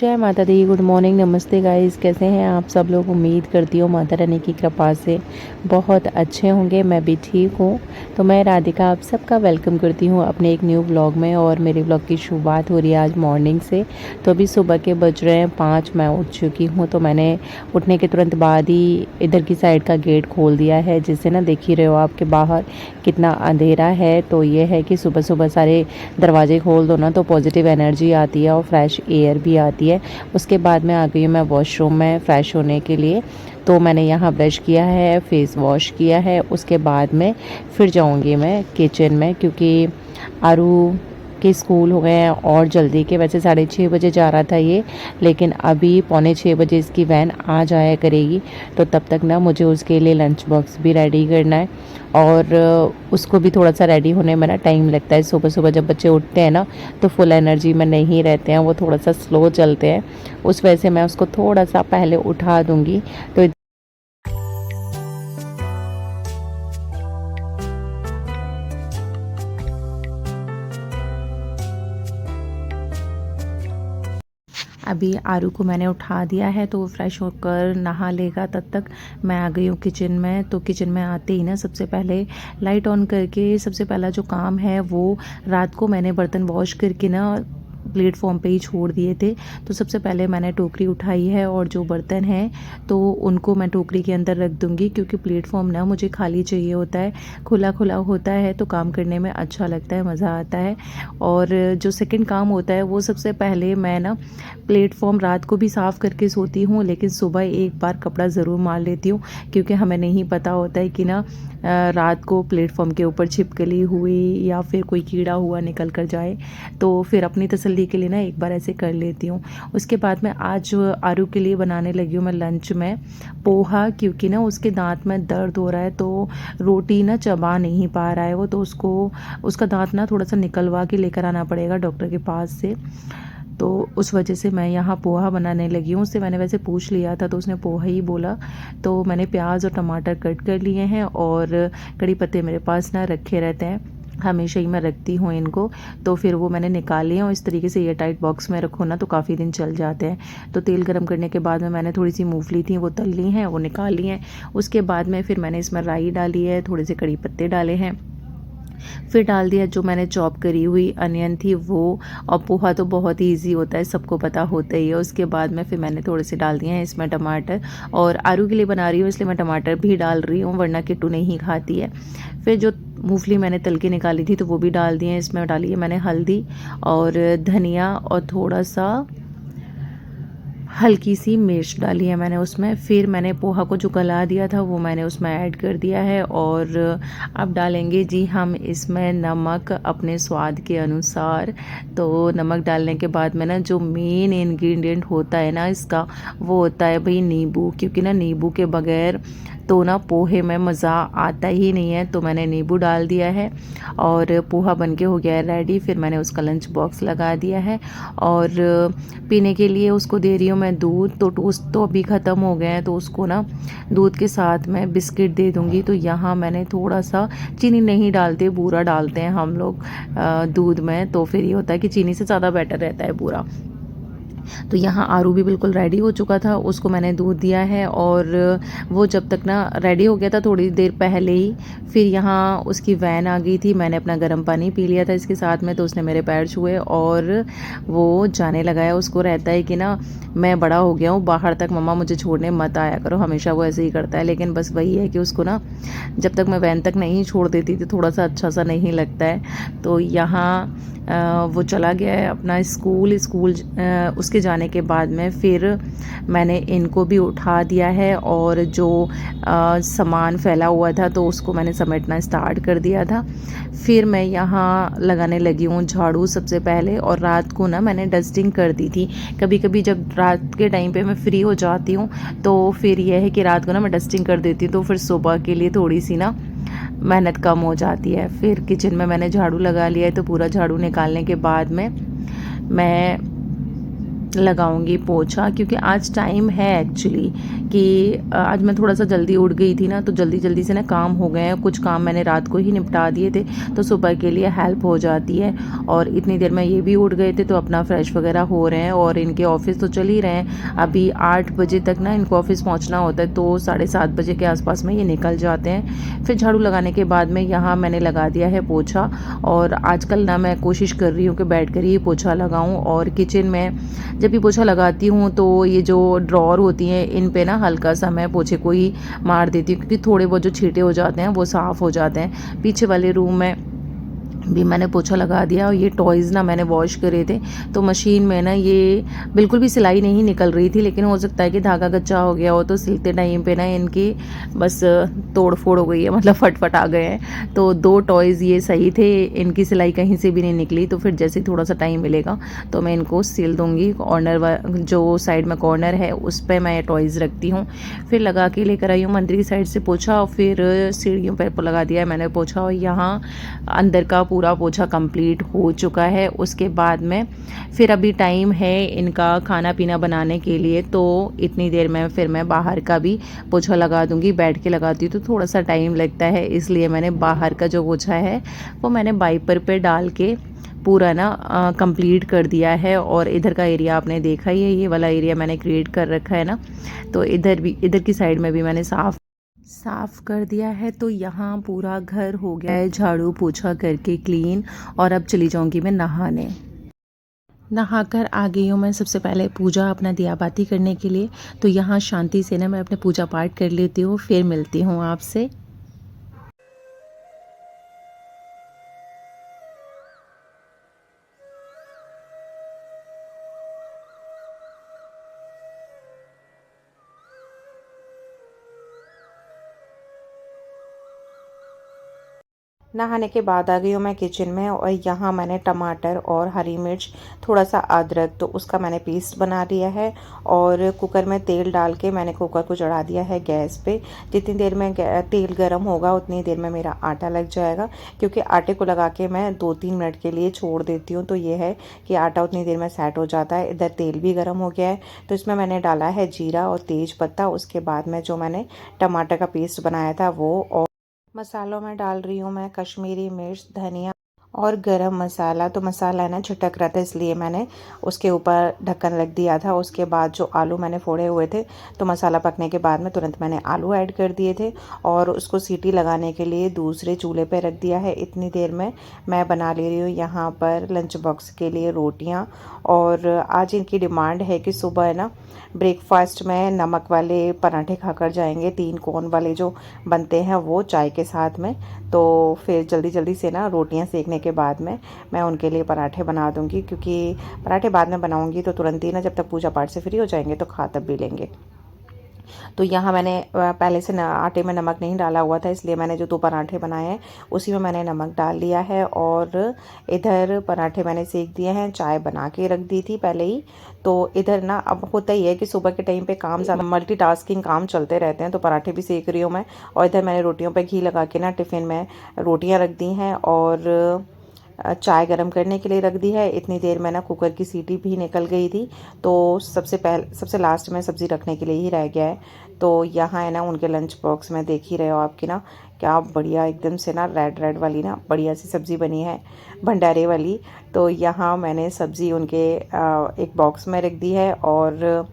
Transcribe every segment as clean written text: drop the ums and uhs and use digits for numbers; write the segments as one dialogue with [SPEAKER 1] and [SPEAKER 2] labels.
[SPEAKER 1] जय माता दी। Good morning, नमस्ते गाइस। कैसे हैं आप सब लोग? उम्मीद करती हूँ माता रानी की कृपा से बहुत अच्छे होंगे। मैं भी ठीक हूँ। तो मैं राधिका आप सबका वेलकम करती हूँ अपने एक न्यू व्लॉग में। और मेरे व्लॉग की शुरुआत हो रही है आज मॉर्निंग से। तो अभी सुबह के बज रहे हैं 5, मैं उठ चुकी हूँ। तो मैंने उठने के तुरंत बाद ही इधर की साइड का गेट खोल दिया है, जिससे ना देख ही रहे हो आपके बाहर कितना अंधेरा है। तो ये है कि सुबह सुबह सारे दरवाजे खोल दो ना तो पॉजिटिव एनर्जी आती है और फ्रेश एयर भी आती है। उसके बाद मैं आ गई हूँ मैं वॉशरूम में फ़्रेश होने के लिए। तो मैंने यहाँ ब्रश किया है, फेस वॉश किया है। उसके बाद में फिर जाऊँगी मैं किचन में, क्योंकि आरू के स्कूल हो गए हैं और जल्दी के। वैसे 6:30 बजे जा रहा था ये, लेकिन अभी 5:45 बजे इसकी वैन आ जाया करेगी। तो तब तक ना मुझे उसके लिए लंच बॉक्स भी रेडी करना है और उसको भी थोड़ा सा रेडी होने में ना टाइम लगता है। सुबह सुबह जब बच्चे उठते हैं ना तो फुल एनर्जी में नहीं रहते हैं, वो थोड़ा सा स्लो चलते हैं। उस वजह से मैं उसको थोड़ा सा पहले उठा दूँगी। तो अभी आरू को मैंने उठा दिया है तो वो फ्रेश होकर नहा लेगा। तब तक मैं आ गई हूँ किचन में। तो किचन में आते ही ना सबसे पहले लाइट ऑन करके सबसे पहला जो काम है वो, रात को मैंने बर्तन वॉश करके ना प्लेटफॉर्म पे ही छोड़ दिए थे। तो सबसे पहले मैंने टोकरी उठाई है और जो बर्तन हैं तो उनको मैं टोकरी के अंदर रख दूँगी, क्योंकि प्लेटफॉर्म ना मुझे खाली चाहिए होता है। खुला खुला होता है तो काम करने में अच्छा लगता है, मज़ा आता है। और जो सेकंड काम होता है वो, सबसे पहले मैं ना प्लेटफॉर्म रात को भी साफ़ करके सोती हूँ, लेकिन सुबह एक बार कपड़ा ज़रूर मार लेती हूँ, क्योंकि हमें नहीं पता होता है कि ना रात को प्लेटफॉर्म के ऊपर छिपकली हुई या फिर कोई कीड़ा हुआ निकल कर जाए। तो फिर अपनी तसल्ली के लिए ना एक बार ऐसे कर लेती हूँ। उसके बाद मैं आज आरू के लिए बनाने लगी हूँ मैं लंच में पोहा, क्योंकि ना उसके दांत में दर्द हो रहा है तो रोटी ना चबा नहीं पा रहा है वो। तो उसको उसका दांत ना थोड़ा सा निकलवा के लेकर आना पड़ेगा डॉक्टर के पास से। तो उस वजह से मैं यहाँ पोहा बनाने लगी हूँ। उससे मैंने वैसे पूछ लिया था तो उसने पोहा ही बोला। तो मैंने प्याज और टमाटर कट कर लिए हैं और कड़ी पत्ते मेरे पास ना रखे रहते हैं, हमेशा ही मैं रखती हूँ इनको। तो फिर वो मैंने निकाल लिए और इस तरीके से एयर टाइट बॉक्स में रखो ना तो काफ़ी दिन चल जाते हैं। तो तेल गरम करने के बाद में मैंने थोड़ी सी मूंगफली थी वो तल ली हैं, वो निकाल ली हैं। उसके बाद में फिर मैंने इसमें राई डाली है, थोड़े से कड़ी पत्ते डाले हैं, फिर डाल दिया जो मैंने चॉप करी हुई अनियन थी वो। और पोहा तो बहुत ही ईजी होता है, सबको पता होता ही है। उसके बाद में फिर मैंने थोड़े से डाल दिए हैं इसमें टमाटर, और आरू के लिए बना रही हूँ इसलिए मैं टमाटर भी डाल रही हूँ, वरना किट्टू नहीं खाती है। फिर जो मूंगफली मैंने तल के निकाली थी तो वो भी डाल दिए हैं। इसमें डाली है मैंने हल्दी और धनिया और थोड़ा सा हल्की सी मिर्च डाली है मैंने उसमें। फिर मैंने पोहा को जो गला दिया था वो मैंने उसमें ऐड कर दिया है। और अब डालेंगे जी हम इसमें नमक अपने स्वाद के अनुसार। तो नमक डालने के बाद में ना जो मेन इंग्रेडिएंट होता है ना इसका, वो होता है भाई नींबू, क्योंकि ना नींबू के बगैर तो ना पोहे में मज़ा आता ही नहीं है। तो मैंने नींबू डाल दिया है और पोहा बनके हो गया है रेडी। फिर मैंने उसका लंच बॉक्स लगा दिया है और पीने के लिए उसको दे रही हूँ मैं दूध। तो टोस्ट तो अभी ख़त्म हो गए हैं तो उसको ना दूध के साथ मैं बिस्किट दे दूँगी। तो यहाँ मैंने थोड़ा सा, चीनी नहीं डालते, बूरा डालते हैं हम लोग दूध में। तो फिर ये होता है कि चीनी से ज़्यादा बेटर रहता है बूरा। तो यहाँ आरू भी बिल्कुल रेडी हो चुका था, उसको मैंने दूध दिया है और वो जब तक ना रेडी हो गया था थोड़ी देर पहले ही, फिर यहाँ उसकी वैन आ गई थी। मैंने अपना गर्म पानी पी लिया था इसके साथ में, तो उसने मेरे पैर छुए और वो जाने लगा है। उसको रहता है कि ना मैं बड़ा हो गया हूँ, बाहर तक मम्मा मुझे छोड़ने मत आया करो, हमेशा वो ऐसे ही करता है। लेकिन बस वही है कि उसको ना जब तक मैं वैन तक नहीं छोड़ देती तो थोड़ा सा अच्छा सा नहीं लगता है। तो यहाँ वो चला गया है अपना स्कूल। उसके जाने के बाद में फिर मैंने इनको भी उठा दिया है और जो सामान फैला हुआ था तो उसको मैंने समेटना स्टार्ट कर दिया था। फिर मैं यहाँ लगाने लगी हूँ झाड़ू सबसे पहले। और रात को ना मैंने डस्टिंग कर दी थी। कभी कभी जब रात के टाइम पे मैं फ्री हो जाती हूँ तो फिर यह है कि रात को ना मैं डस्टिंग कर देती हूँ, तो फिर सुबह के लिए थोड़ी सी ना मेहनत कम हो जाती है। फिर किचन में मैंने झाड़ू लगा लिया है, तो पूरा झाड़ू निकालने के बाद में मैं लगाऊंगी पोछा, क्योंकि आज टाइम है एक्चुअली कि आज मैं थोड़ा सा जल्दी उठ गई थी ना, तो जल्दी जल्दी से ना काम हो गए हैं, कुछ काम मैंने रात को ही निपटा दिए थे, तो सुबह के लिए हेल्प हो जाती है। और इतनी देर में ये भी उठ गए थे, तो अपना फ्रेश वगैरह हो रहे हैं और इनके ऑफिस तो चल ही रहे हैं। अभी 8 बजे तक ना इनको ऑफिस पहुंचना होता है, तो 7:30 बजे के आसपास में ये निकल जाते हैं। फिर झाड़ू लगाने के बाद में यहाँ मैंने लगा दिया है पोछा। और आजकल ना मैं कोशिश कर रही हूँ कि बैठ कर ही पोछा लगाऊँ। और किचन में जब भी पोछा लगाती हूँ तो ये जो ड्रॉर होती हैं इन पे ना हल्का सा मैं पोछे को ही मार देती हूँ, क्योंकि थोड़े बहुत जो छींटे हो जाते हैं वो साफ़ हो जाते हैं। पीछे वाले रूम में भी मैंने पोछा लगा दिया। और ये टॉयज़ ना मैंने वॉश करे थे, तो मशीन में ना ये बिल्कुल भी सिलाई नहीं निकल रही थी, लेकिन हो सकता है कि धागा कच्चा हो गया हो, तो सिलते टाइम पे ना इनकी बस तोड़ फोड़ हो गई है, मतलब फट आ गए हैं। तो 2 टॉयज़ ये सही थे, इनकी सिलाई कहीं से भी नहीं निकली। तो फिर जैसे थोड़ा सा टाइम मिलेगा तो मैं इनको सिल दूँगी। कॉर्नर जो साइड में कॉर्नर है उस पर मैं टॉयज़ रखती हूँ। फिर लगा के लेकर आई हूँ मंदिर की साइड से पोछा, और फिर सीढ़ियों पर लगा दिया है मैंने पोछा। और यहाँ अंदर का पूरा पोछा कंप्लीट हो चुका है। उसके बाद में फिर अभी टाइम है इनका खाना पीना बनाने के लिए, तो इतनी देर में फिर मैं बाहर का भी पोछा लगा दूंगी। बैठ के लगाती हूँ तो थोड़ा सा टाइम लगता है, इसलिए मैंने बाहर का जो पोछा है वो मैंने वाइपर पे डाल के पूरा ना कंप्लीट कर दिया है। और इधर का एरिया आपने देखा ही है, ये वाला एरिया मैंने क्रिएट कर रखा है ना, तो इधर की साइड में भी मैंने साफ कर दिया है। तो यहाँ पूरा घर हो गया है झाड़ू पोछा करके क्लीन। और अब चली जाऊंगी मैं नहाने। नहाकर आ गई हूँ मैं सबसे पहले पूजा अपना दिया बाती करने के लिए। तो यहाँ शांति से ना मैं अपने पूजा पाठ कर लेती हूँ, फिर मिलती हूँ आपसे। नहाने के बाद आ गई हूँ मैं किचन में, और यहाँ मैंने टमाटर और हरी मिर्च, थोड़ा सा अदरक, तो उसका मैंने पेस्ट बना लिया है। और कुकर में तेल डाल के मैंने कुकर को चढ़ा दिया है गैस पे। जितनी देर में तेल गर्म होगा उतनी देर में मेरा आटा लग जाएगा, क्योंकि आटे को लगा के मैं 2-3 मिनट के लिए छोड़ देती हूँ, तो ये है कि आटा उतनी देर में सेट हो जाता है। इधर तेल भी गर्म हो गया है, तो इसमें मैंने डाला है जीरा और तेज पत्ता। उसके बाद में जो मैंने टमाटर का पेस्ट बनाया था वो, और मसालों में डाल रही हूँ मैं कश्मीरी मिर्च, धनिया और गरम मसाला। तो मसाला है ना छिटक रहा था, इसलिए मैंने उसके ऊपर ढक्कन रख दिया था। उसके बाद जो आलू मैंने फोड़े हुए थे, तो मसाला पकने के बाद में तुरंत मैंने आलू ऐड कर दिए थे और उसको सीटी लगाने के लिए दूसरे चूल्हे पे रख दिया है। इतनी देर में मैं बना ले रही हूँ यहाँ पर लंच बॉक्स के लिए रोटियाँ। और आज इनकी डिमांड है कि सुबह है ना ब्रेकफास्ट में नमक वाले पराठे खाकर जाएंगे, 3 कोन वाले जो बनते हैं वो, चाय के साथ में। तो फिर जल्दी जल्दी से ना रोटियां सेकने के बाद में मैं उनके लिए पराठे बना दूंगी, क्योंकि पराठे बाद में बनाऊंगी तो तुरंत ही ना, जब तक पूजा पाठ से फ्री हो जाएंगे तो खा तब भी लेंगे। तो यहाँ मैंने पहले से आटे में नमक नहीं डाला हुआ था, इसलिए मैंने जो 2 पराठे बनाए हैं उसी में मैंने नमक डाल लिया है। और इधर पराठे मैंने सेक दिए हैं, चाय बना के रख दी थी पहले ही। तो इधर ना अब होता ही है कि सुबह के टाइम पे काम ज़्यादा, मल्टीटास्किंग काम चलते रहते हैं, तो पराठे भी सेक रही हूँ मैं। और इधर मैंने रोटियों पर घी लगा के ना टिफ़िन में रोटियाँ रख दी हैं, और चाय गरम करने के लिए रख दी है। इतनी देर में ना कुकर की सीटी भी निकल गई थी, तो सबसे लास्ट में सब्ज़ी रखने के लिए ही रह गया है। तो यहाँ है ना उनके लंच बॉक्स में देख ही रहे हो आपकी ना, क्या बढ़िया एकदम से ना रेड रेड वाली ना बढ़िया सी सब्ज़ी बनी है, भंडारे वाली। तो यहाँ मैंने सब्ज़ी उनके एक बॉक्स में रख दी है, और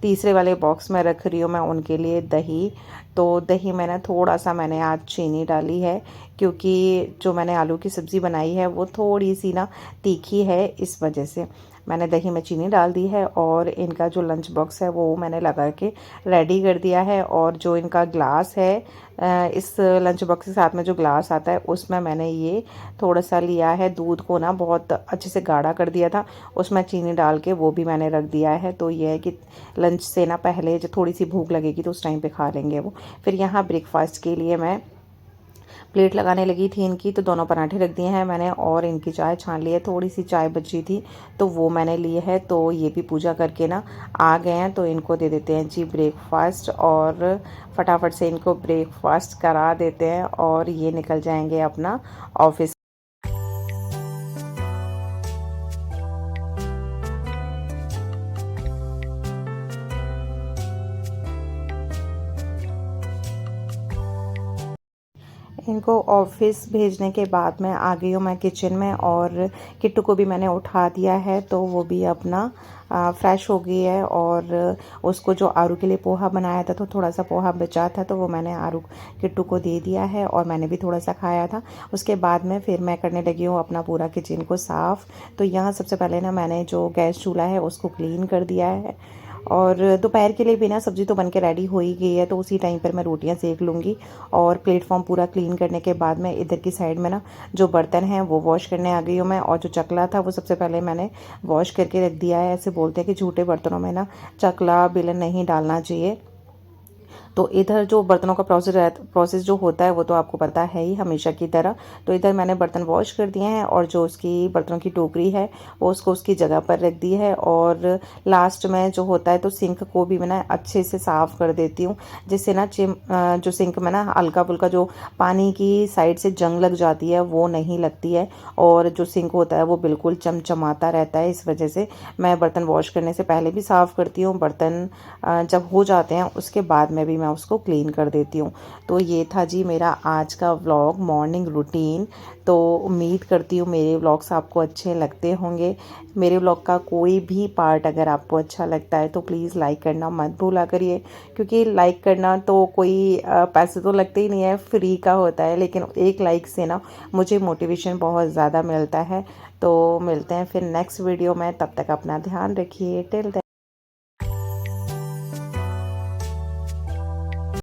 [SPEAKER 1] तीसरे वाले बॉक्स में रख रही हूँ मैं उनके लिए दही। तो दही में ना थोड़ा सा मैंने आज चीनी डाली है, क्योंकि जो मैंने आलू की सब्ज़ी बनाई है वो थोड़ी सी ना तीखी है, इस वजह से मैंने दही में चीनी डाल दी है। और इनका जो लंच बॉक्स है वो मैंने लगा के रेडी कर दिया है। और जो इनका ग्लास है, इस लंच बॉक्स के साथ में जो ग्लास आता है उसमें मैंने ये थोड़ा सा लिया है, दूध को ना बहुत अच्छे से गाढ़ा कर दिया था, उसमें चीनी डाल के वो भी मैंने रख दिया है। तो ये है कि लंच से ना पहले जो थोड़ी सी भूख लगेगी तो उस टाइम पे खा लेंगे वो। फिर यहाँ ब्रेकफास्ट के लिए मैं प्लेट लगाने लगी थी इनकी, तो दोनों पराठे रख दिए हैं मैंने, और इनकी चाय छान ली है। थोड़ी सी चाय बची थी तो वो मैंने ली है। तो ये भी पूजा करके ना आ गए हैं, तो इनको दे देते हैं जी ब्रेकफास्ट, और फटाफट से इनको ब्रेकफास्ट करा देते हैं और ये निकल जाएंगे अपना ऑफिस। इनको ऑफिस भेजने के बाद मैं आ गई हूँ मैं किचन में, और किट्टू को भी मैंने उठा दिया है तो वो भी अपना फ्रेश हो गई है। और उसको जो आरू के लिए पोहा बनाया था तो थोड़ा सा पोहा बचा था तो वो मैंने आरू किट्टू को दे दिया है और मैंने भी थोड़ा सा खाया था। उसके बाद में फिर मैं करने लगी हूँ अपना पूरा किचन को साफ़। तो यहाँ सबसे पहले ना मैंने जो गैस चूल्हा है उसको क्लीन कर दिया है, और दोपहर के लिए भी ना सब्ज़ी तो बन के रेडी हो ही गई है, तो उसी टाइम पर मैं रोटियां सेक लूँगी। और प्लेटफॉर्म पूरा क्लीन करने के बाद में इधर की साइड में ना जो बर्तन हैं वो वॉश करने आ गई हूँ मैं। और जो चकला था वो सबसे पहले मैंने वॉश करके रख दिया है। ऐसे बोलते हैं कि झूठे बर्तनों में ना चकला बेलन नहीं डालना चाहिए। तो इधर जो बर्तनों का प्रोसेस जो होता है वो तो आपको पता है ही हमेशा की तरह। तो इधर मैंने बर्तन वॉश कर दिए हैं और जो उसकी बर्तनों की टोकरी है वो उसको उसकी जगह पर रख दी है। और लास्ट में जो होता है तो सिंक को भी मैं ना अच्छे से साफ़ कर देती हूँ, जिससे ना जो सिंक में ना हल्का फुल्का जो पानी की साइड से जंग लग जाती है वो नहीं लगती है, और जो सिंक होता है वो बिल्कुल चमचमाता रहता है। इस वजह से मैं बर्तन वॉश करने से पहले भी साफ़ करती हूँ, बर्तन जब हो जाते हैं उसके बाद में भी मैं उसको क्लीन कर देती हूँ। तो ये था जी मेरा आज का व्लॉग मॉर्निंग रूटीन। तो उम्मीद करती हूँ मेरे व्लॉग्स आपको अच्छे लगते होंगे। मेरे व्लॉग का कोई भी पार्ट अगर आपको अच्छा लगता है तो प्लीज़ लाइक करना मत भूला करिए, क्योंकि लाइक करना तो कोई पैसे तो लगते ही नहीं है, फ्री का होता है, लेकिन एक लाइक से ना मुझे मोटिवेशन बहुत ज़्यादा मिलता है। तो मिलते हैं फिर नेक्स्ट वीडियो में, तब तक अपना ध्यान रखिए। Till then.